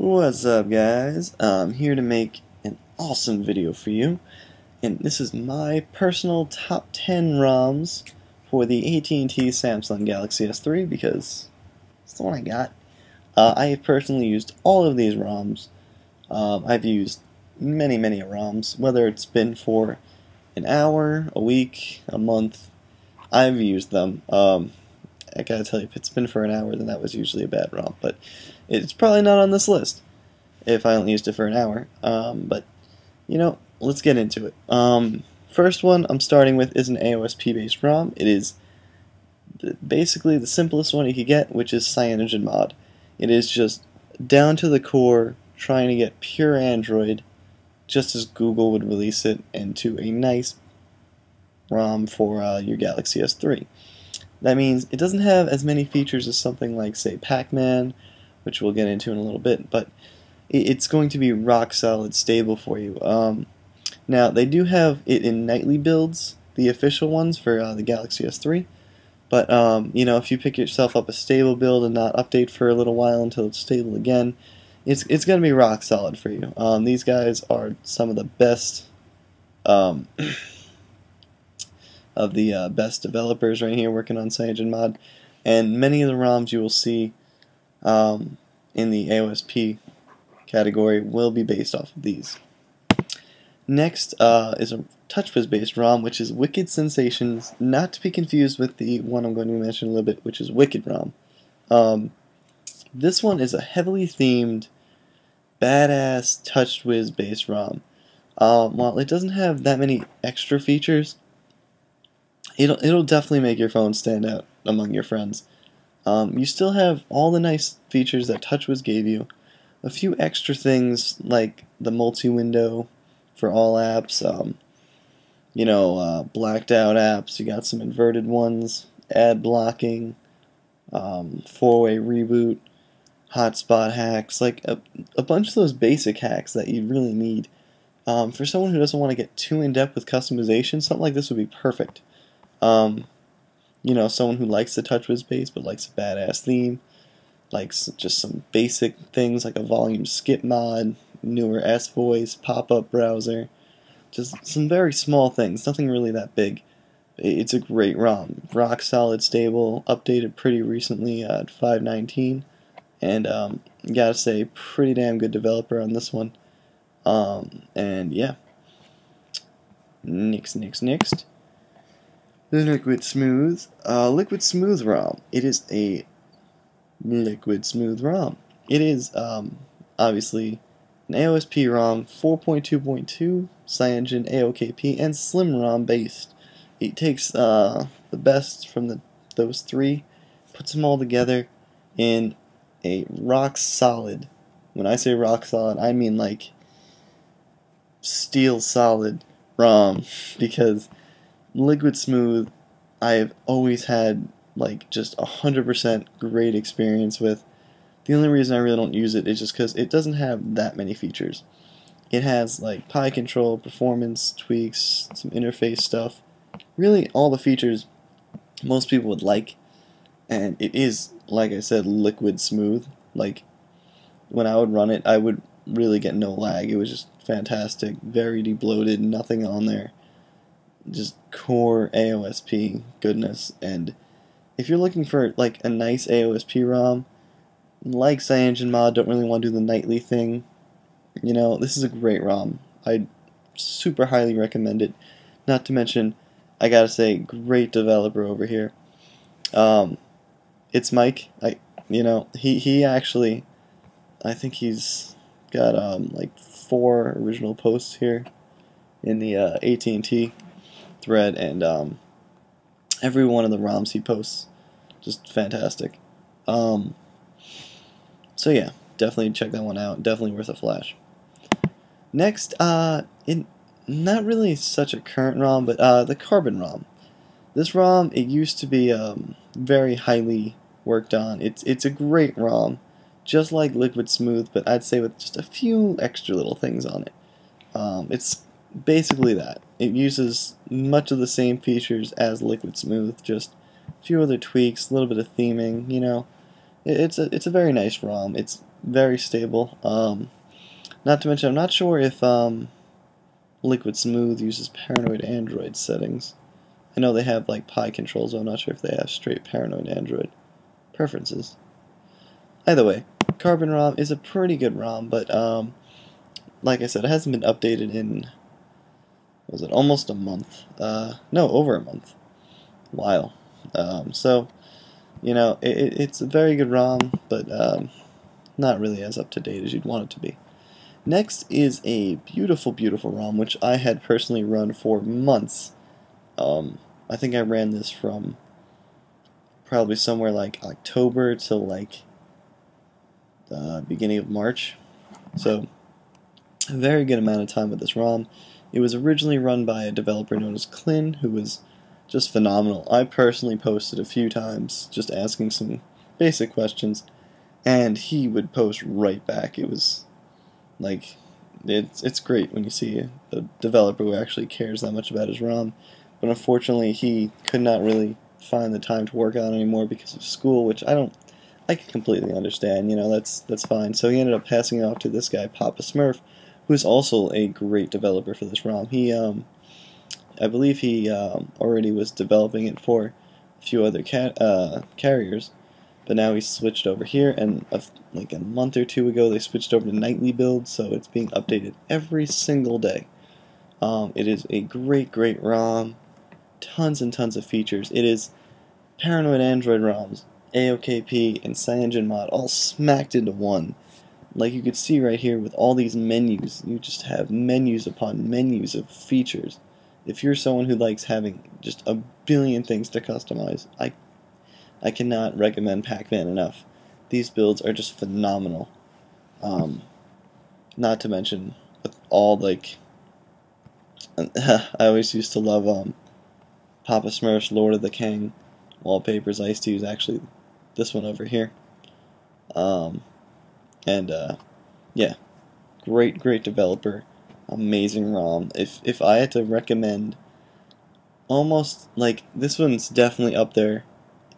What's up, guys? I'm here to make an awesome video for you, and this is my personal top 10 ROMs for the AT&T Samsung Galaxy S3 because it's the one I got. I have personally used all of these ROMs. I've used many ROMs, whether it's been for an hour, a week, a month. I've used them. I gotta tell you, if it's been for an hour, then that was usually a bad ROM, but it's probably not on this list if I only used it for an hour. But, you know, let's get into it. First one I'm starting with is an AOSP-based ROM. It is basically the simplest one you could get, which is CyanogenMod. It is just down to the core, trying to get pure Android, just as Google would release it, into a nice ROM for your Galaxy S3. That means it doesn't have as many features as something like, say, Pac-Man, which we'll get into in a little bit, but it's going to be rock solid stable for you. Now, they do have it in nightly builds, the official ones for the Galaxy S3, but you know, if you pick yourself up a stable build and not update for a little while until it's stable again, it's going to be rock solid for you. These guys are some of the best of the best developers right here working on CyanogenMod, and many of the ROMs you will see in the AOSP category will be based off of these. Next is a TouchWiz based ROM, which is Wicked Sensations, not to be confused with the one I'm going to mention in a little bit, which is Wicked ROM. This one is a heavily themed, badass TouchWiz based ROM. While it doesn't have that many extra features, it'll definitely make your phone stand out among your friends. You still have all the nice features that TouchWiz gave you, a few extra things like the multi-window for all apps, blacked out apps, you got some inverted ones, ad blocking, four-way reboot, hotspot hacks, like a bunch of those basic hacks that you really need. For someone who doesn't want to get too in-depth with customization, something like this would be perfect. Someone who likes the TouchWiz base but likes a badass theme, likes just some basic things like a volume skip mod, newer S-Voice, pop-up browser, just some very small things, nothing really that big. It's a great ROM, rock solid, stable, updated pretty recently at 5.19, and gotta say, pretty damn good developer on this one. And yeah, next. Liquid Smooth. Liquid Smooth ROM. It is a Liquid Smooth ROM. It is obviously an AOSP ROM 4.2.2, Cyanogen AOKP, and Slim ROM based. It takes the best from those three, puts them all together in a rock solid. When I say rock solid, I mean like steel solid ROM, because Liquid Smooth I've always had like just 100% great experience with. The only reason I really don't use it is just because it doesn't have that many features. It has like PI control, performance tweaks, some interface stuff, really all the features most people would like, and it is, like I said, liquid smooth. Like when I would run it, I would really get no lag. It was just fantastic, very debloated, nothing on there. Just core AOSP goodness. And if you're looking for like a nice AOSP ROM, like CyanogenMod, don't really want to do the nightly thing, this is a great ROM. I super highly recommend it. Not to mention, I gotta say, great developer over here. It's Mike. He actually, I think he's got like 4 original posts here in the AT&T thread, and every one of the ROMs he posts, just fantastic. So yeah, definitely check that one out. Definitely worth a flash. Next, not really such a current ROM, but the Carbon ROM. This ROM, it used to be very highly worked on. It's a great ROM, just like Liquid Smooth, but I'd say with just a few extra little things on it. It's basically that. It uses much of the same features as Liquid Smooth, just a few other tweaks, a little bit of theming, It's a very nice ROM. It's very stable. Not to mention, I'm not sure if Liquid Smooth uses Paranoid Android settings. I know they have like Pi controls, but I'm not sure if they have straight Paranoid Android preferences. Either way, Carbon ROM is a pretty good ROM, but like I said, it hasn't been updated in, was it almost a month? No, over a month. Wow. So, you know, it's a very good ROM, but not really as up to date as you'd want it to be. Next is a beautiful, beautiful ROM, which I had personally run for months. I think I ran this from probably somewhere like October till like the beginning of March. So, a very good amount of time with this ROM. It was originally run by a developer known as Clin, who was just phenomenal. I personally posted a few times just asking some basic questions, and he would post right back. It was like, it's great when you see a developer who actually cares that much about his ROM, but unfortunately he could not really find the time to work on it anymore because of school, which I can completely understand, you know, that's fine. So he ended up passing it off to this guy, Papa Smurf, who's also a great developer for this ROM. He, I believe he already was developing it for a few other carriers, but now he's switched over here, and like a month or two ago they switched over to nightly build, so it's being updated every single day. It is a great, great ROM, tons and tons of features. It is Paranoid Android ROMs, AOKP, and CyanogenMod all smacked into one. Like you could see right here with all these menus, you just have menus upon menus of features. If you're someone who likes having just a billion things to customize, I cannot recommend Pac-Man enough. These builds are just phenomenal. Not to mention, with all like, I always used to love Papa Smurf's Lord of the King wallpapers. I used to use actually this one over here. Yeah, great developer, amazing ROM. If I had to recommend, almost like this one's definitely up there,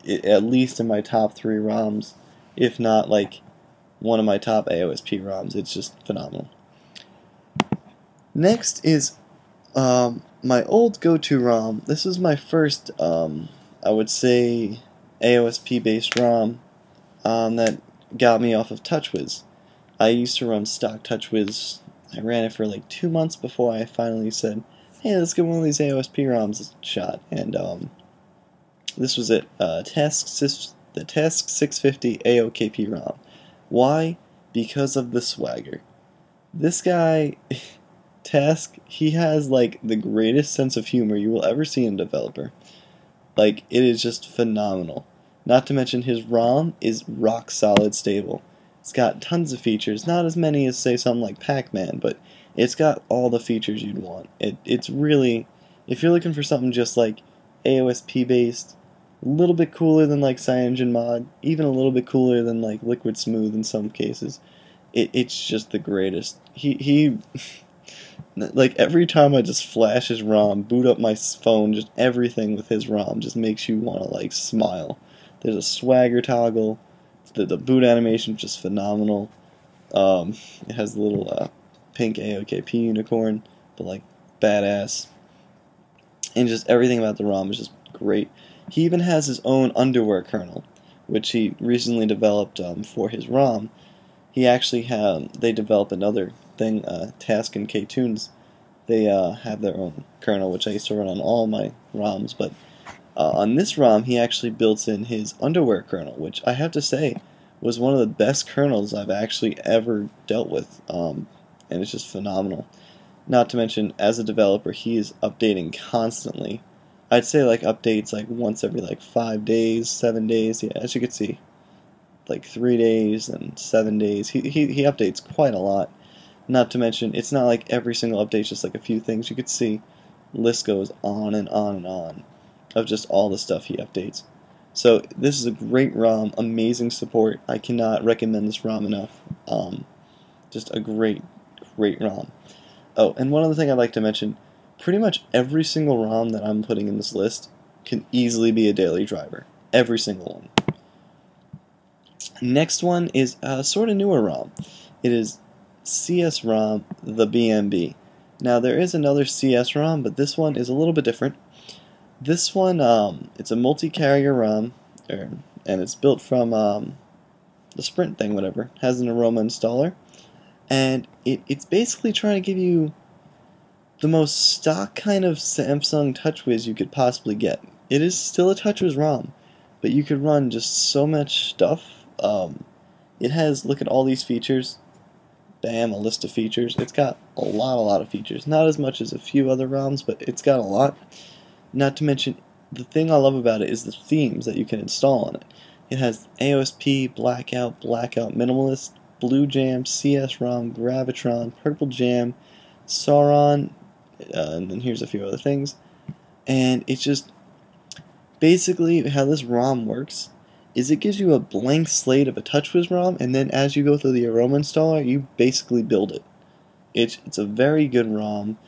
at least in my top 3 ROMs, if not like one of my top AOSP ROMs. It's just phenomenal. Next is my old go-to ROM. This is my first, I would say, AOSP based ROM that got me off of TouchWiz. I used to run stock TouchWiz. I ran it for like 2 months before I finally said, hey, let's give one of these AOSP ROMs a shot. And this was it, the Task 650 AOKP ROM. Why? Because of the swagger. This guy, Task, he has like the greatest sense of humor you will ever see in a developer. Like, it is just phenomenal. Not to mention his ROM is rock solid stable. It's got tons of features, not as many as say something like Pac-Man, but it's got all the features you'd want. It's really, if you're looking for something just like AOSP based, a little bit cooler than like CyanogenMod, even a little bit cooler than like Liquid Smooth in some cases, it's just the greatest. He like every time I just flash his ROM, boot up my phone, just everything with his ROM just makes you want to like smile. There's a swagger toggle. The boot animation is just phenomenal. It has the little pink AOKP unicorn, but like badass. And just everything about the ROM is just great. He even has his own underwear kernel, which he recently developed for his ROM. He actually they developed another thing, Task and K-Tunes. They have their own kernel, which I used to run on all my ROMs, but on this ROM, he actually built in his underwear kernel, which I have to say was one of the best kernels I've actually ever dealt with, and it's just phenomenal. Not to mention, as a developer, he is updating constantly. I'd say like updates like once every like 5 days, 7 days. Yeah, as you can see, like 3 days and 7 days. He updates quite a lot. Not to mention, it's not like every single update's just like a few things. You could see, list goes on and on and on of just all the stuff he updates. So this is a great ROM, amazing support. I cannot recommend this ROM enough. Just a great ROM. Oh, and one other thing I'd like to mention, pretty much every single ROM that I'm putting in this list can easily be a daily driver. Every single one. Next one is a sort of newer ROM. It is CSRob, the BMB. Now there is another CSRob, but this one is a little bit different. This one, it's a multi-carrier ROM, and it's built from the Sprint thing, whatever. Has an aroma installer, and it's basically trying to give you the most stock kind of Samsung TouchWiz you could possibly get. It is still a TouchWiz ROM, but you could run just so much stuff. It has, look at all these features. Bam, a list of features. It's got a lot of features. Not as much as a few other ROMs, but it's got a lot. Not to mention, the thing I love about it is the themes that you can install on it. It has AOSP, Blackout, Blackout Minimalist, Blue Jam, CSRob, Gravitron, Purple Jam, Sauron, and then here's a few other things. And it's just basically how this ROM works is it gives you a blank slate of a TouchWiz ROM, and then as you go through the aroma installer, you basically build it. It's a very good ROM.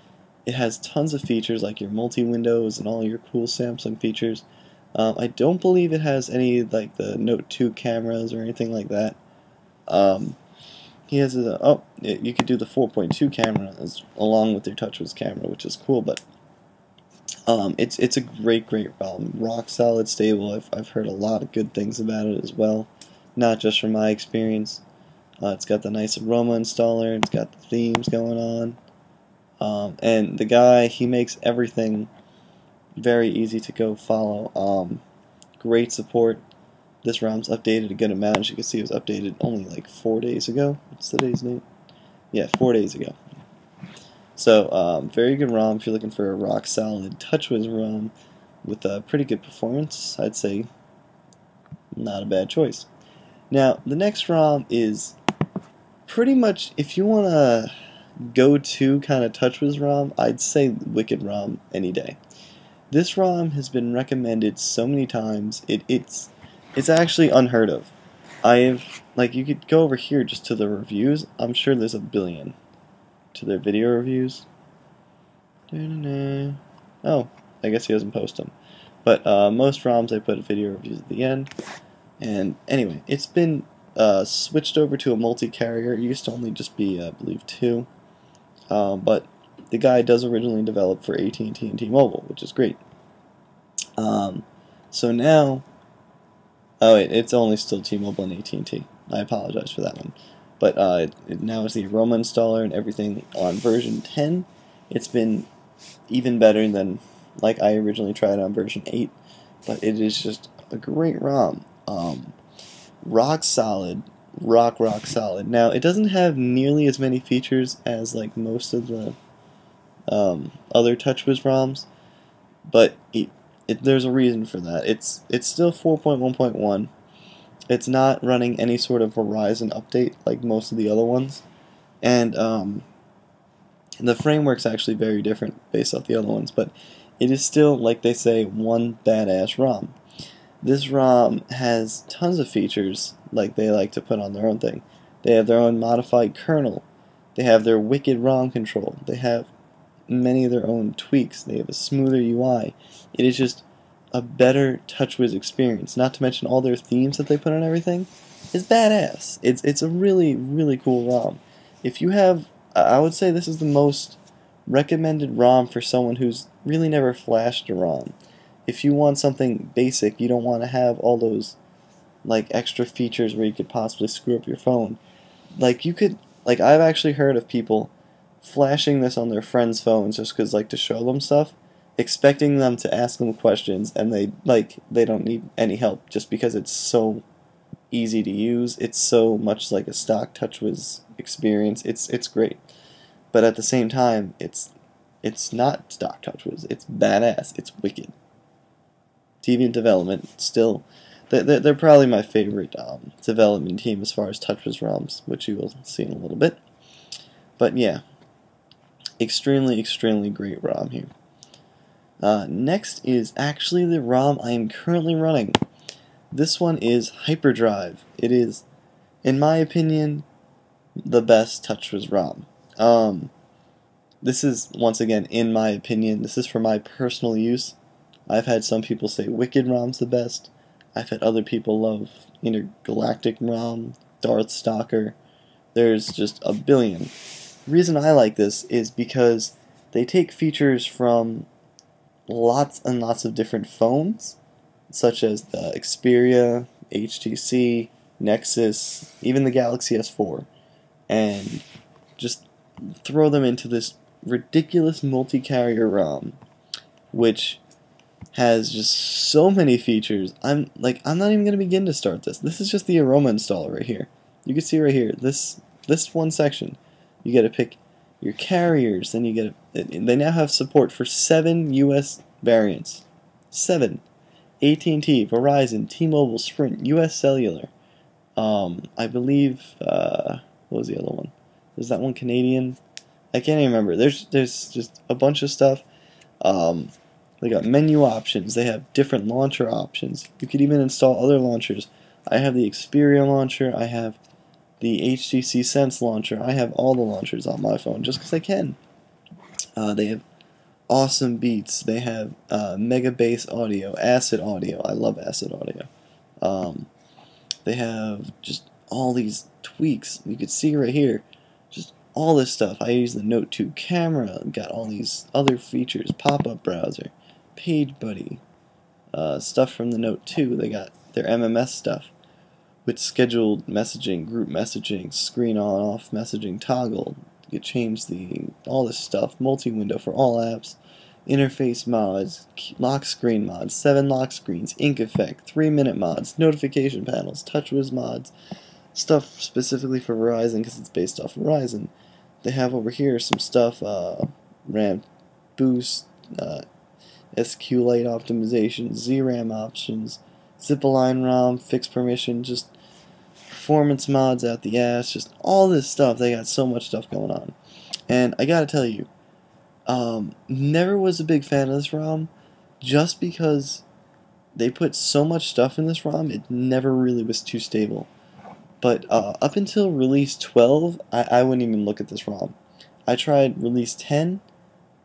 It has tons of features like your multi-windows and all your cool Samsung features. I don't believe it has any like the Note 2 cameras or anything like that. He has you could do the 4.2 camera along with your TouchWiz camera, which is cool. But it's a great ROM, rock solid, stable. I've heard a lot of good things about it as well, not just from my experience. It's got the nice aroma installer. It's got the themes going on. And the guy, he makes everything very easy to go follow. Great support. This ROM's updated a good amount. As you can see, it was updated only like 4 days ago. What's today's date? Yeah, 4 days ago. So, very good ROM if you're looking for a rock solid TouchWiz ROM with a pretty good performance. I'd say not a bad choice. Now, the next ROM is pretty much, if you want to go-to kind of TouchWiz ROM, I'd say Wicked ROM any day. This ROM has been recommended so many times. It's actually unheard of. You could go over here just to the reviews. I'm sure there's a billion to their video reviews. Oh, I guess he doesn't post them. But most ROMs I put video reviews at the end. And anyway, it's been switched over to a multi-carrier. It used to only just be, I believe, 2. But the guy does originally develop for AT&T and T-Mobile, which is great. So now, oh wait, it's only still T-Mobile and AT&T. I apologize for that one. But now it's the aroma installer and everything on version 10. It's been even better than like I originally tried on version 8. But it is just a great ROM. Rock solid. Rock solid. Now, it doesn't have nearly as many features as like most of the other TouchWiz ROMs, but there's a reason for that. It's still 4.1.1. It's not running any sort of Verizon update like most of the other ones, and the framework's actually very different based off the other ones, but it is still, like they say, one badass ROM. This ROM has tons of features like they like to put on their own thing. They have their own modified kernel. They have their wicked ROM control. They have many of their own tweaks. They have a smoother UI. It is just a better TouchWiz experience. Not to mention all their themes that they put on everything is badass. It's a really cool ROM. If you have, I would say this is the most recommended ROM for someone who's really never flashed a ROM. If you want something basic, you don't want to have all those like extra features where you could possibly screw up your phone. Like I've actually heard of people flashing this on their friends' phones just because to show them stuff, expecting them to ask them questions, and they don't need any help just because it's so easy to use. It's so much like a stock TouchWiz experience. It's great, but at the same time, it's not stock TouchWiz. It's badass. It's wicked. Deviant Development still, they're probably my favorite development team as far as TouchWiz ROMs, which you will see in a little bit. But yeah, extremely great ROM here. Next is actually the ROM I am currently running. This one is HyperDrive. It is, in my opinion, the best TouchWiz ROM. This is, once again, in my opinion, this is for my personal use. I've had some people say Wicked ROM's the best. I've had other people love Intergalactic ROM, Darth Stalker. There's just a billion. The reason I like this is because they take features from lots and lots of different phones, such as the Xperia, HTC, Nexus, even the Galaxy S4, and just throw them into this ridiculous multi-carrier ROM, which has just so many features. I'm not even gonna begin to start this. This is just the aroma installer right here. You can see right here, this one section. You gotta pick your carriers, then you get they now have support for 7 US variants. 7. AT&T, Verizon, T-Mobile, Sprint, US Cellular. I believe what was the other one? Was that one Canadian? I can't even remember. There's just a bunch of stuff. They got menu options. They have different launcher options. You could even install other launchers. I have the Xperia launcher. I have the HTC Sense launcher. I have all the launchers on my phone just because I can. They have awesome beats. They have mega bass audio, acid audio. I love acid audio. They have just all these tweaks. You could see right here, just all this stuff. I use the Note 2 camera. Got all these other features. Pop-up browser, Page Buddy, stuff from the Note 2. They got their MMS stuff with scheduled messaging, group messaging, screen on-off messaging toggle. You change all this stuff. Multi-window for all apps. Interface mods, lock screen mods, 7 lock screens, ink effect, 3-minute mods, notification panels, TouchWiz mods, stuff specifically for Verizon because it's based off Verizon. They have over here some stuff, RAM boost, SQLite optimization, ZRAM options, zip-align ROM, fixed permission, just performance mods out the ass, just all this stuff. They got so much stuff going on. And I gotta tell you, never was a big fan of this ROM, just because they put so much stuff in this ROM, it never really was too stable. But up until release 12, I wouldn't even look at this ROM. I tried release 10,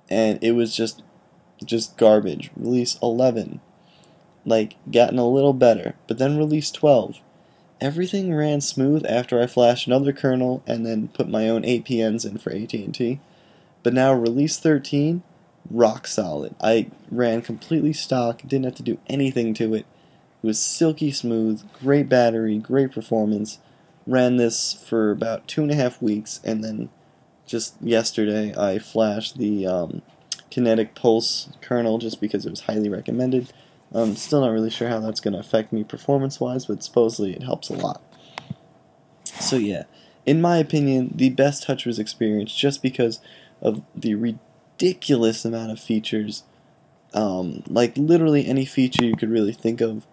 and it was just garbage. Release 11, gotten a little better. But then release 12, everything ran smooth after I flashed another kernel and then put my own APNs in for AT&T. But now release 13, rock solid. I ran completely stock, didn't have to do anything to it. It was silky smooth, great battery, great performance. Ran this for about 2.5 weeks, and then just yesterday I flashed the Kinetic Pulse kernel just because it was highly recommended. I'm still not really sure how that's going to affect me performance-wise, but supposedly it helps a lot. So yeah, in my opinion, the best TouchWiz experience just because of the ridiculous amount of features. Literally any feature you could really think of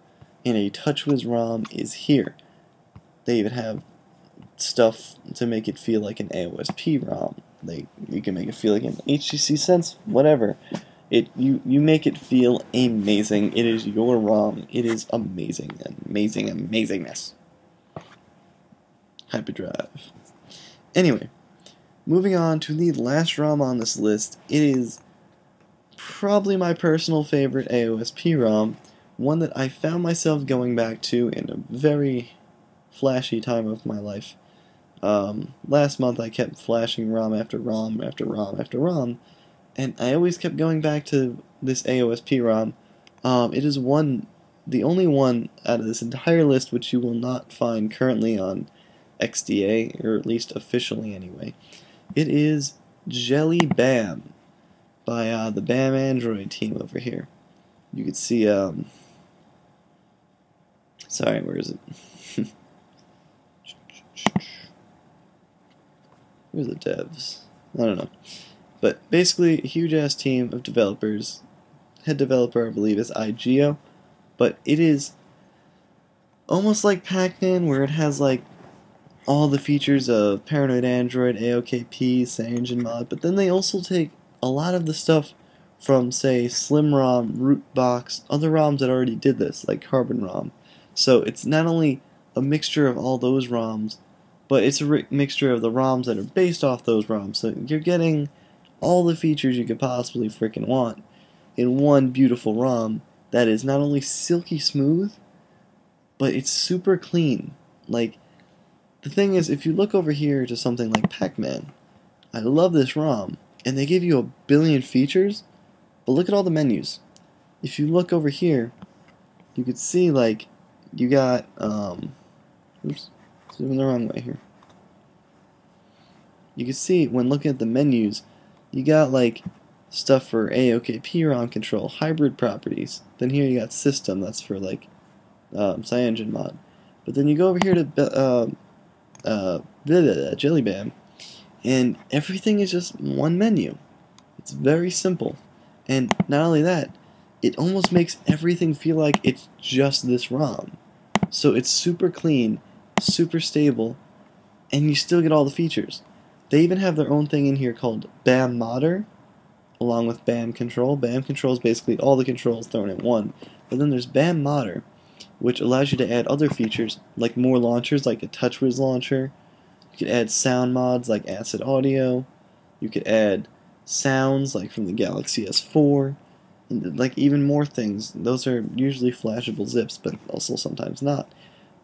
in a TouchWiz ROM is here. They even have stuff to make it feel like an AOSP ROM. You can make it feel like an HTC Sense, whatever. You make it feel amazing. It is your ROM. It is amazing, amazing, amazingness. HyperDrive. Anyway, moving on to the last ROM on this list. It is probably my personal favorite AOSP ROM, one that I found myself going back to in a very flashy time of my life. Last month I kept flashing ROM after ROM after ROM after ROM, and I always kept going back to this AOSP ROM. It is the only one out of this entire list which you will not find currently on XDA, or at least officially anyway. It is Jellyband by the BAM Android team over here. You can see, sorry, where is it? Where's the devs? I don't know. But basically, a huge-ass team of developers. Head developer, I believe, is IGEO. But it is almost like Pac-Man, where it has, all the features of Paranoid Android, AOKP, CyanogenMod, but then they also take a lot of the stuff from, say, SlimROM, Rootbox, other ROMs that already did this, like Carbon ROM. So it's not only a mixture of all those ROMs, but it's a mixture of the ROMs that are based off those ROMs. So you're getting all the features you could possibly freaking want in one beautiful ROM that is not only silky smooth, but it's super clean. Like, the thing is, if you look over here to something like Pac-Man, I love this ROM, and they give you a billion features, but look at all the menus. If you look over here, you could see, like, you got, oops, zooming the wrong way here. You can see, when looking at the menus, you got, like, stuff for AOKP ROM control, hybrid properties. Then here you got system, that's for, like, CyanogenMod. But then you go over here to Jellyband, and everything is just one menu. It's very simple. And not only that, it almost makes everything feel like it's just this ROM. So it's super clean, super stable, and you still get all the features. They even have their own thing in here called BAM Modder, along with BAM Control. BAM Control is basically all the controls thrown in one. But then there's BAM Modder, which allows you to add other features, like more launchers, like a TouchWiz launcher. You could add sound mods, like Acid Audio. You could add sounds, like from the Galaxy S4. And like even more things. Those are usually flashable zips, but also sometimes not.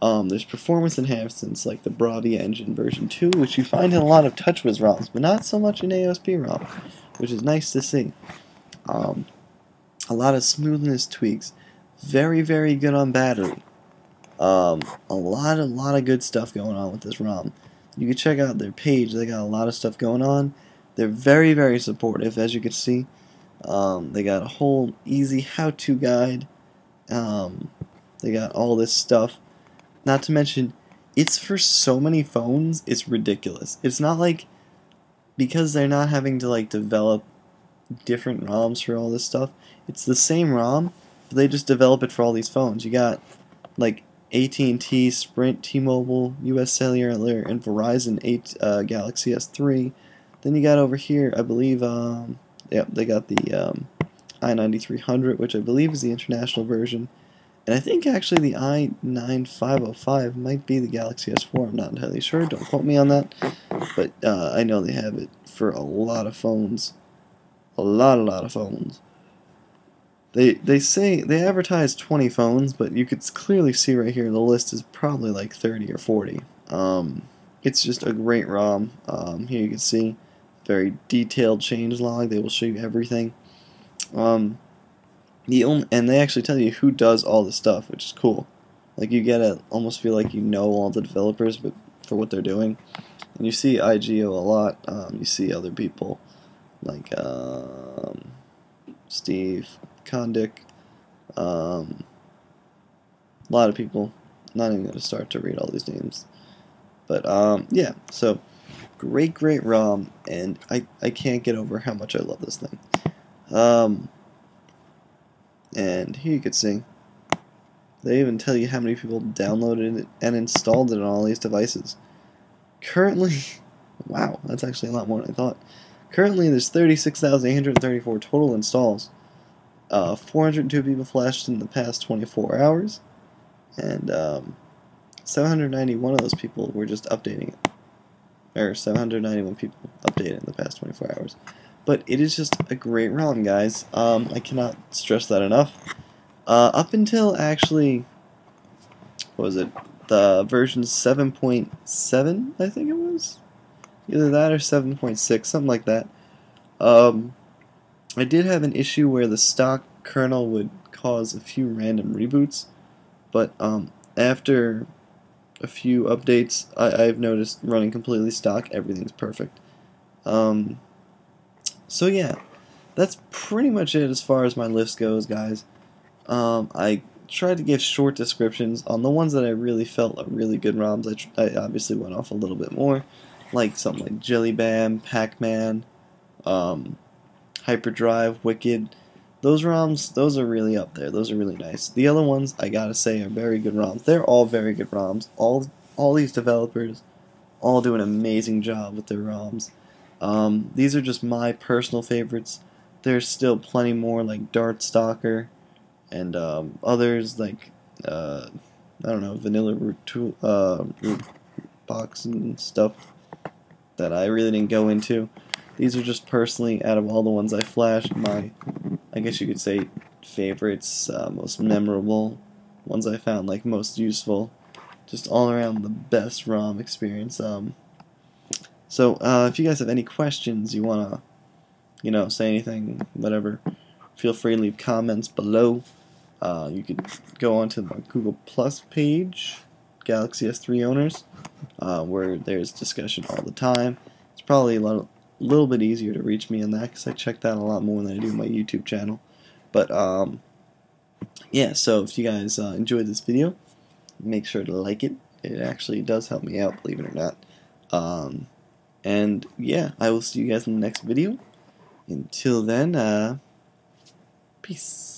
There's performance enhancements like the Bravia Engine version 2, which you find in a lot of TouchWiz ROMs, but not so much in AOSP ROM, which is nice to see. A lot of smoothness tweaks. Very, very good on battery. A lot of good stuff going on with this ROM. You can check out their page. They got a lot of stuff going on. They're very, very supportive, as you can see. They got a whole easy how-to guide. They got all this stuff. Not to mention, it's for so many phones, it's ridiculous. It's not like, because they're not having to like develop different ROMs for all this stuff, it's the same ROM, but they just develop it for all these phones. You got like AT&T, Sprint, T-Mobile, US Cellular, and Verizon Galaxy S3. Then you got over here, I believe, they got the i9300, which I believe is the international version. And I think actually the i9505 might be the Galaxy S4. I'm not entirely sure. Don't quote me on that. But I know they have it for a lot of phones. A lot of phones. They say they advertise 20 phones, but you could clearly see right here the list is probably like 30 or 40. It's just a great ROM. Here you can see very detailed changelog. They will show you everything. And they actually tell you who does all the stuff, which is cool. Like you get to almost feel like you know all the developers, but for what they're doing. And you see IGO a lot. You see other people like Steve Kondik. A lot of people. Not even going to start to read all these names. But yeah, so great ROM, and I can't get over how much I love this thing. And here you can see, they even tell you how many people downloaded it and installed it on all these devices. Currently, wow, that's actually a lot more than I thought. Currently, there's 36,834 total installs. 402 people flashed in the past 24 hours, and 791 of those people were just updating it. Or 791 people updated in the past 24 hours. But it is just a great ROM, guys. I cannot stress that enough. Up until what was it? The version 7.7, I think it was? Either that or 7.6, something like that. I did have an issue where the stock kernel would cause a few random reboots, but after a few updates, I've noticed running completely stock, everything's perfect. So yeah, that's pretty much it as far as my list goes, guys. I tried to give short descriptions. On the ones that I really felt are really good ROMs, I obviously went off a little bit more, like something like Jellyband, Pac-Man, HyperDrive, Wicked. Those ROMs, those are really up there. Those are really nice. The other ones, I gotta say, are very good ROMs. They're all very good ROMs. All these developers all do an amazing job with their ROMs. These are just my personal favorites. There's still plenty more like Darkstalker and others like I don't know, Vanilla Root Box and stuff that I really didn't go into. These are just personally, out of all the ones I flashed, my, I guess you could say, favorites, most memorable. ones I found like most useful. Just all around the best ROM experience. So if you guys have any questions, you wanna, say anything, whatever, feel free to leave comments below. You could go onto the Google Plus page, Galaxy S3 owners, where there's discussion all the time. It's probably a little bit easier to reach me on that because I check that a lot more than I do my YouTube channel. But yeah, so if you guys enjoyed this video, make sure to like it. It actually does help me out, believe it or not. And yeah, I will see you guys in the next video. Until then, peace.